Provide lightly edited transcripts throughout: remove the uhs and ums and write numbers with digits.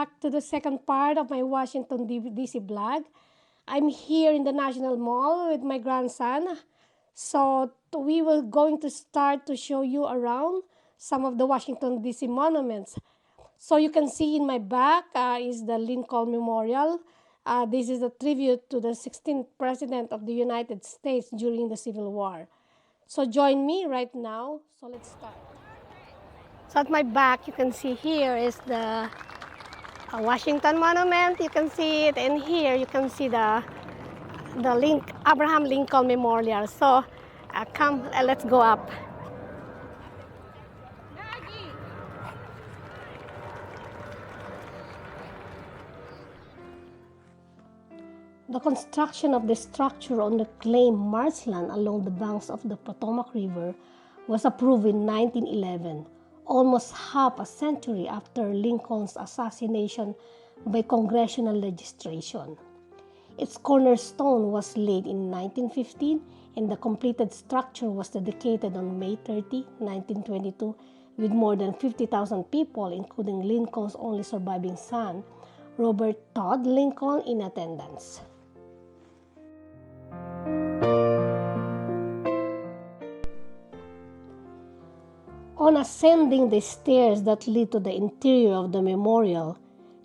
back to the second part of my Washington DC vlog. I'm here in the National Mall with my grandson. So we will going to start to show you around some of the Washington DC monuments. So you can see in my back is the Lincoln Memorial. This is a tribute to the 16th President of the United States during the Civil War. So join me right now. So let's start. So at my back, you can see here is the Washington Monument. You can see it, and here you can see the Abraham Lincoln Memorial. So come, let's go up. The construction of the structure on the claimed marshland along the banks of the Potomac River was approved in 1911, almost half a century after Lincoln's assassination by congressional legislation. Its cornerstone was laid in 1915, and the completed structure was dedicated on May 30, 1922, with more than 50,000 people, including Lincoln's only surviving son, Robert Todd Lincoln, in attendance. On ascending the stairs that lead to the interior of the memorial,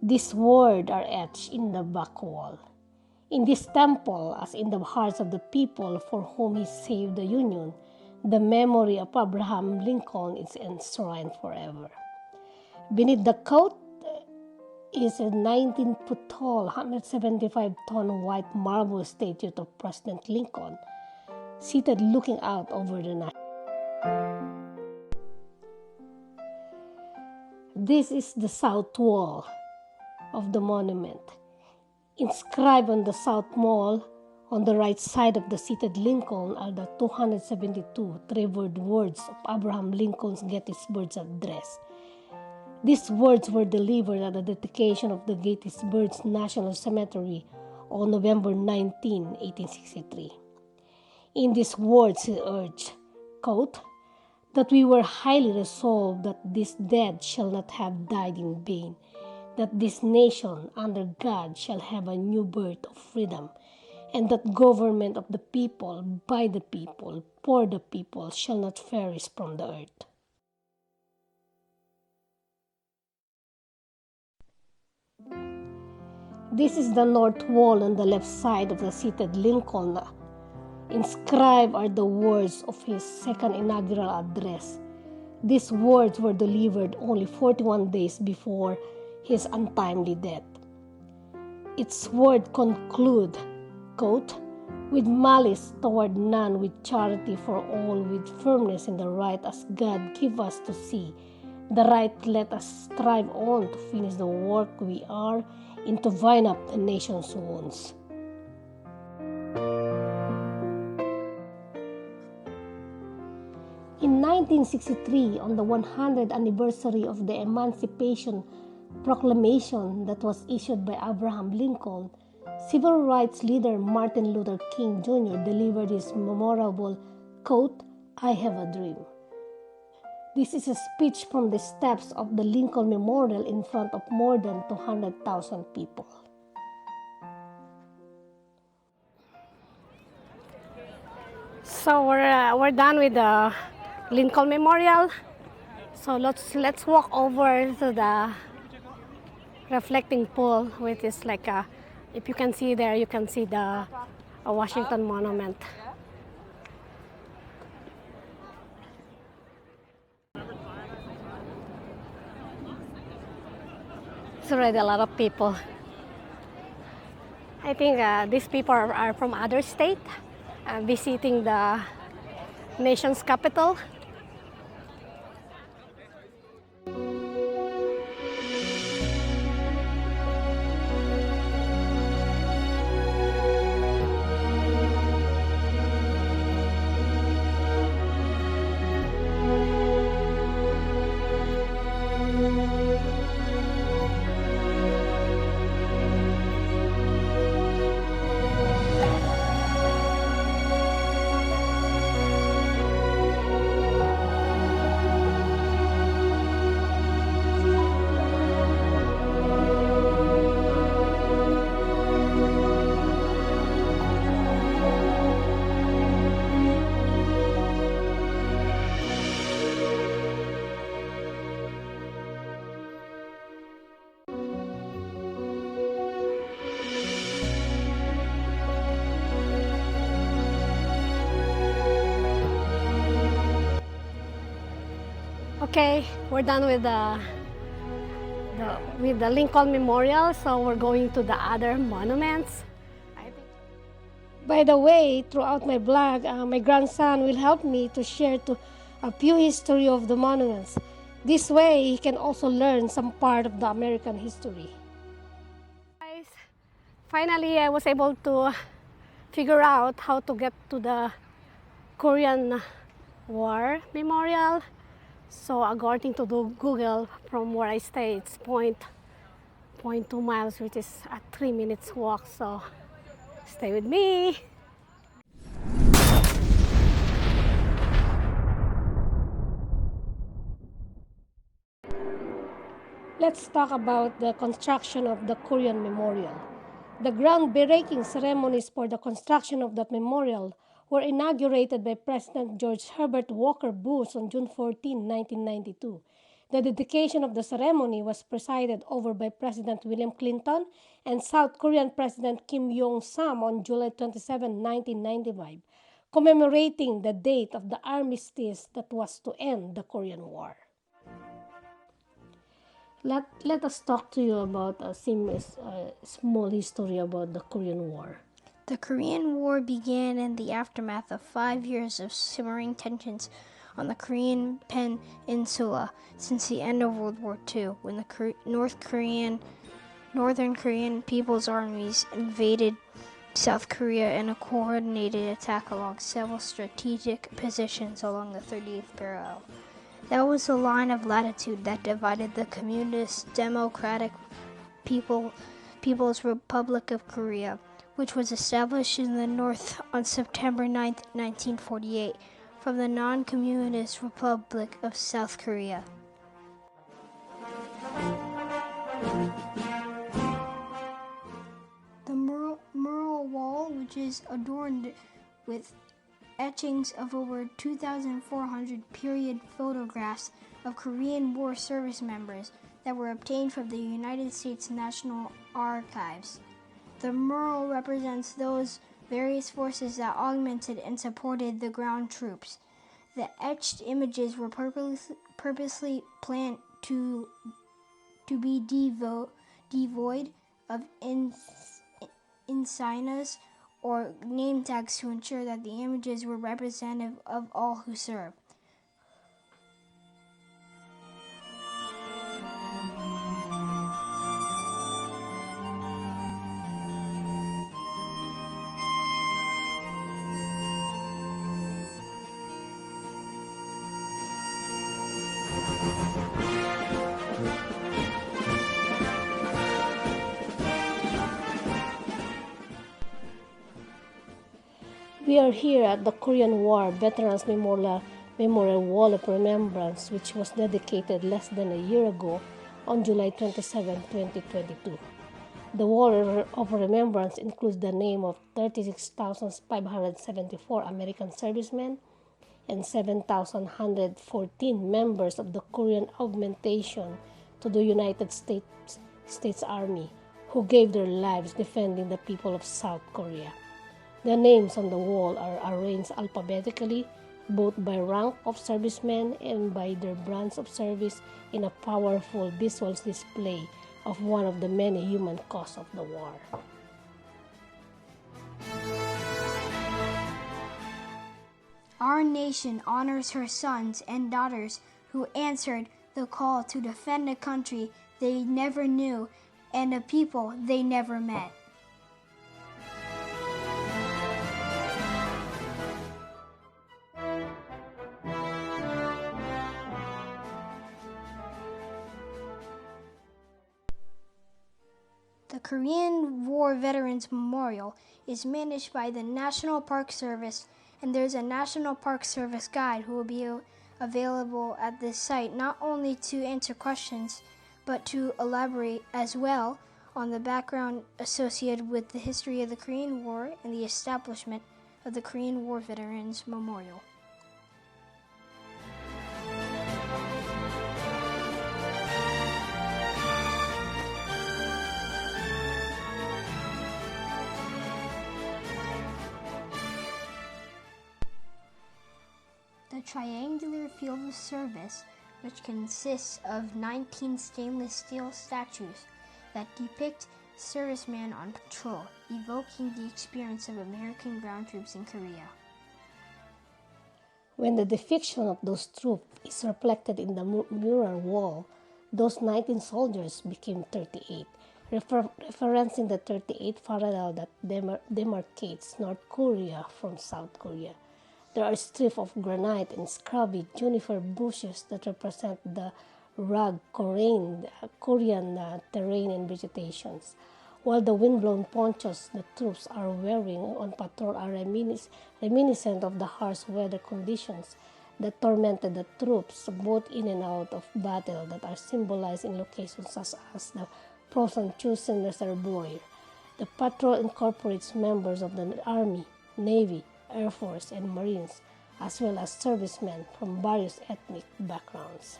these words are etched in the back wall. In this temple, as in the hearts of the people for whom he saved the Union, the memory of Abraham Lincoln is enshrined forever. Beneath the coat is a 19-foot tall, 175-ton white marble statue of President Lincoln, seated looking out over the national. This is the south wall of the monument. Inscribed on the south wall, on the right side of the seated Lincoln, are the 272 treasured words of Abraham Lincoln's Gettysburg Address. These words were delivered at the dedication of the Gettysburg National Cemetery on November 19, 1863. In these words he urged, quote, that we were highly resolved that this dead shall not have died in vain, that this nation under God shall have a new birth of freedom, and that government of the people, by the people, for the people, shall not perish from the earth. This is the north wall on the left side of the seated Lincoln. Inscribed are the words of his Second Inaugural Address. These words were delivered only 41 days before his untimely death. Its words conclude, quote, with malice toward none, with charity for all, with firmness in the right as God give us to see. The right let us strive on to finish the work we are and to bind up the nation's wounds. In 1963, on the 100th anniversary of the Emancipation Proclamation that was issued by Abraham Lincoln, civil rights leader Martin Luther King Jr. delivered his memorable quote, I have a dream. This is a speech from the steps of the Lincoln Memorial in front of more than 200,000 people. So we're done with the Lincoln Memorial. So let's walk over to the reflecting pool, which is like if you can see there, you can see the Washington Monument. It's already a lot of people. I think these people are from other states visiting the nation's capital. Okay, we're done with the Lincoln Memorial, so we're going to the other monuments. By the way, throughout my blog, my grandson will help me to share a few history of the monuments. This way, he can also learn some part of the American history. Guys, finally, I was able to figure out how to get to the Korean War Memorial. So according to the Google, from where I stay, it's 0.2 miles, which is a 3 minutes walk. So stay with me. Let's talk about the construction of the Korean Memorial. The groundbreaking ceremonies for the construction of that memorial were inaugurated by President George Herbert Walker Bush on June 14, 1992. The dedication of the ceremony was presided over by President William Clinton and South Korean President Kim Jong-sam on July 27, 1995, commemorating the date of the armistice that was to end the Korean War. Let us talk to you about a small history about the Korean War. The Korean War began in the aftermath of 5 years of simmering tensions on the Korean peninsula since the end of World War II, when the Northern Korean People's Armies invaded South Korea in a coordinated attack along several strategic positions along the 30th parallel. That was the line of latitude that divided the Communist Democratic People's Republic of Korea, which was established in the north on September 9, 1948, from the non-communist Republic of South Korea. The mural wall, which is adorned with etchings of over 2,400 period photographs of Korean War service members that were obtained from the United States National Archives. The mural represents those various forces that augmented and supported the ground troops. The etched images were purposely planned to be devoid of insignias or name tags to ensure that the images were representative of all who served. We are here at the Korean War Veterans Memorial Wall of Remembrance, which was dedicated less than a year ago on July 27, 2022. The Wall of Remembrance includes the name of 36,574 American servicemen and 7,114 members of the Korean augmentation to the United States Army who gave their lives defending the people of South Korea. The names on the wall are arranged alphabetically, both by rank of servicemen and by their branch of service, in a powerful visual display of one of the many human costs of the war. Our nation honors her sons and daughters who answered the call to defend a country they never knew and a people they never met. The Korean War Veterans Memorial is managed by the National Park Service, and there's a National Park Service guide who will be available at this site not only to answer questions, but to elaborate as well on the background associated with the history of the Korean War and the establishment of the Korean War Veterans Memorial. The triangular field of service which consists of 19 stainless steel statues that depict servicemen on patrol, evoking the experience of American ground troops in Korea. When the depiction of those troops is reflected in the mural wall, those 19 soldiers became 38, referencing the 38th parallel that demarcates North Korea from South Korea. There are strips of granite and scrubby juniper bushes that represent the rugged Korean terrain and vegetations, while the windblown ponchos the troops are wearing on patrol are reminiscent of the harsh weather conditions that tormented the troops both in and out of battle, that are symbolized in locations such as the frozen Chusan Reservoir. The patrol incorporates members of the Army, Navy, Air Force, and Marines, as well as servicemen from various ethnic backgrounds.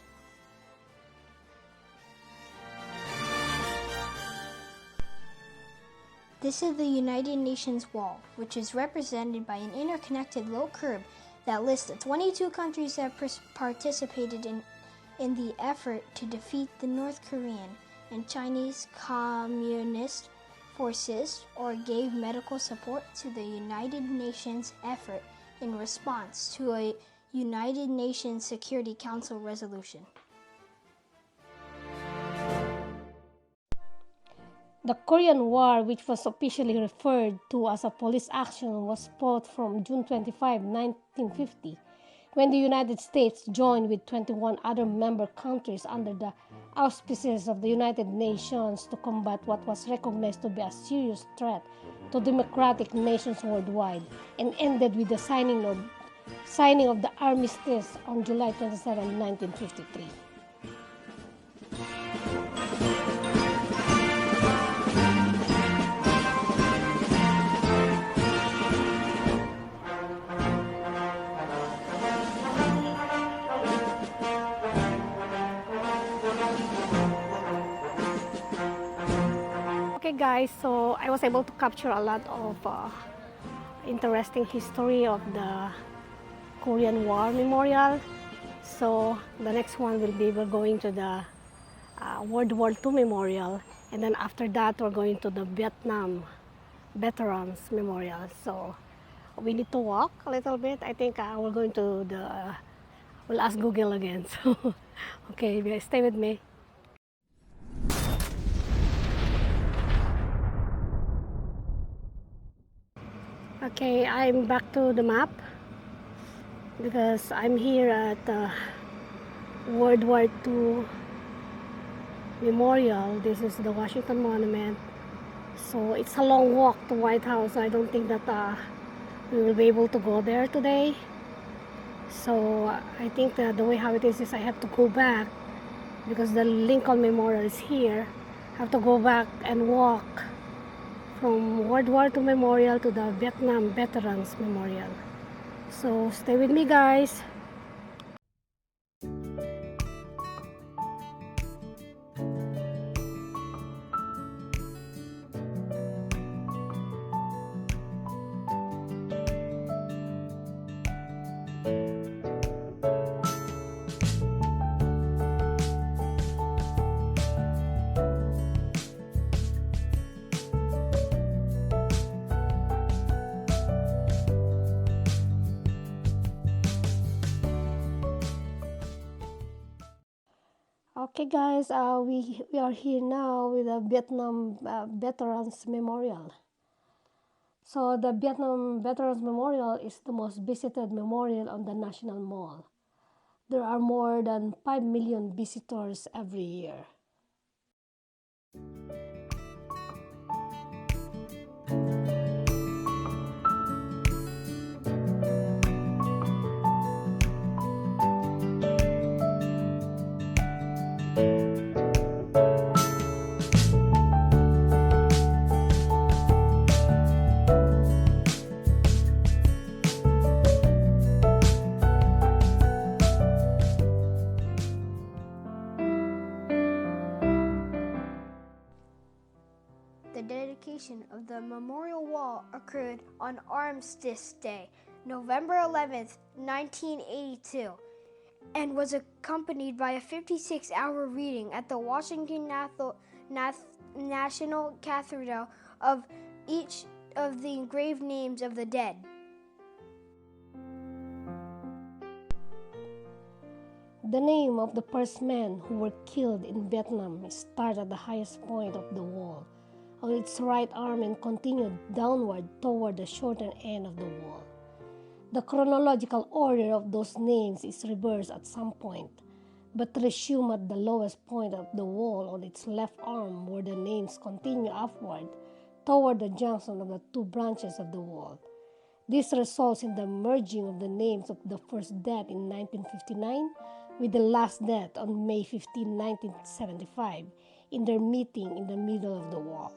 This is the United Nations Wall, which is represented by an interconnected low curve that lists the 22 countries that participated in the effort to defeat the North Korean and Chinese Communist forces, or gave medical support to the United Nations effort in response to a United Nations Security Council resolution. The Korean War, which was officially referred to as a police action, was fought from June 25, 1950, when the United States joined with 21 other member countries under the auspices of the United Nations to combat what was recognized to be a serious threat to democratic nations worldwide, and ended with the signing of the armistice on July 27, 1953. Okay guys, so I was able to capture a lot of interesting history of the Korean War Memorial. So the next one will be, we're going to the World War II Memorial, and then after that we're going to the Vietnam Veterans Memorial. So we need to walk a little bit. I think we're going to we'll ask Google again. So okay, stay with me. Okay, I'm back to the map because I'm here at the World War II Memorial. This is the Washington Monument. So it's a long walk to White House. I don't think that we will be able to go there today. So I think that the way how it is I have to go back because the Lincoln Memorial is here. I have to go back and walk from World War II Memorial to the Vietnam Veterans Memorial. So stay with me guys. Okay guys, we are here now with the Vietnam Veterans Memorial. So the Vietnam Veterans Memorial is the most visited memorial on the National Mall. There are more than 5 million visitors every year. The dedication of the memorial wall occurred on Armistice Day, November 11th, 1982. and was accompanied by a 56-hour reading at the Washington National Cathedral of each of the engraved names of the dead. The name of the first men who were killed in Vietnam started at the highest point of the wall on its right arm and continued downward toward the shorter end of the wall. The chronological order of those names is reversed at some point, but resumed at the lowest point of the wall on its left arm, where the names continue upward toward the junction of the two branches of the wall. This results in the merging of the names of the first death in 1959 with the last death on May 15, 1975, in their meeting in the middle of the wall.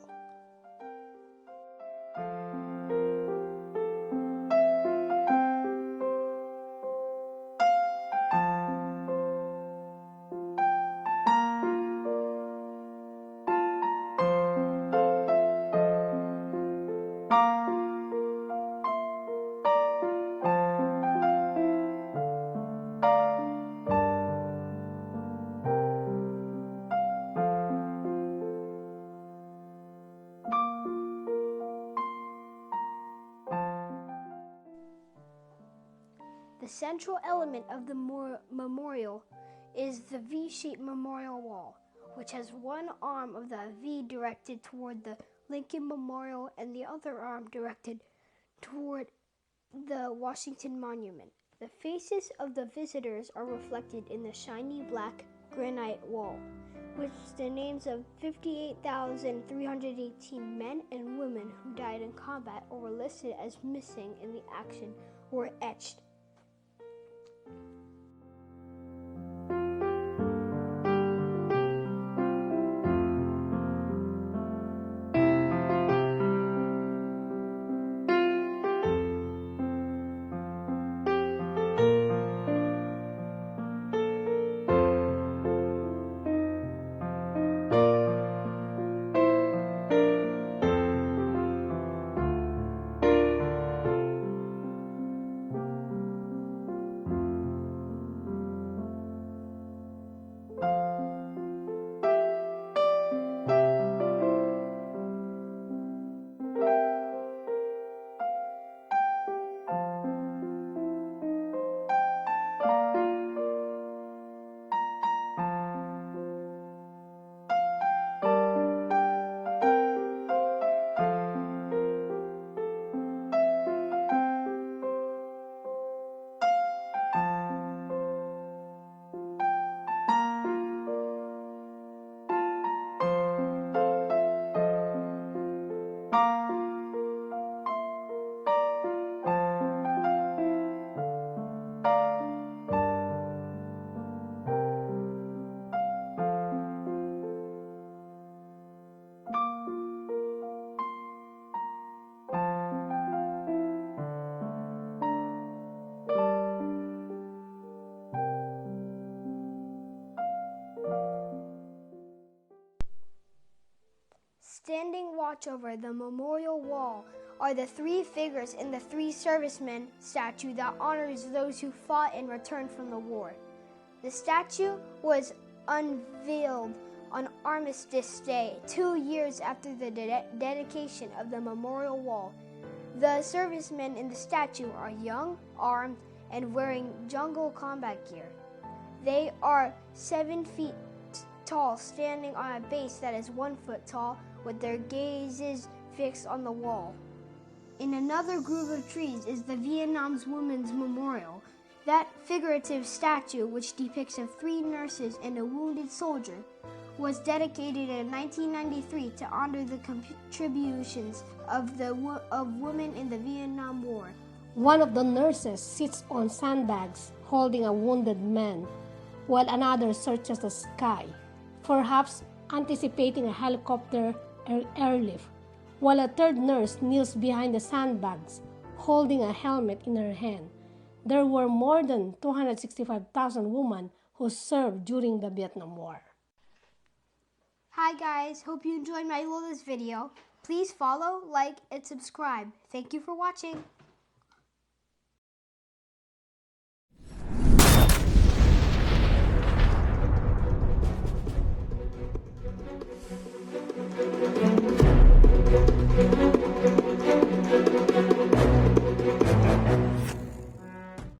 The central element of the memorial is the V-shaped memorial wall, which has one arm of the V directed toward the Lincoln Memorial and the other arm directed toward the Washington Monument. The faces of the visitors are reflected in the shiny black granite wall, which the names of 58,318 men and women who died in combat or were listed as missing in the action were etched. Standing watch over the memorial wall are the three figures in the three servicemen statue that honors those who fought and returned from the war. The statue was unveiled on Armistice Day, 2 years after the dedication of the memorial wall. The servicemen in the statue are young, armed, and wearing jungle combat gear. They are 7 feet tall, standing on a base that is 1 foot tall, with their gazes fixed on the wall. In another grove of trees is the Vietnam's Women's Memorial. That figurative statue, which depicts of 3 nurses and a wounded soldier, was dedicated in 1993 to honor the contributions of women in the Vietnam War. One of the nurses sits on sandbags holding a wounded man, while another searches the sky, perhaps anticipating a helicopter airlift, while a third nurse kneels behind the sandbags, holding a helmet in her hand. There were more than 265,000 women who served during the Vietnam War. Hi guys, hope you enjoyed my latest video. Please follow, like, and subscribe. Thank you for watching.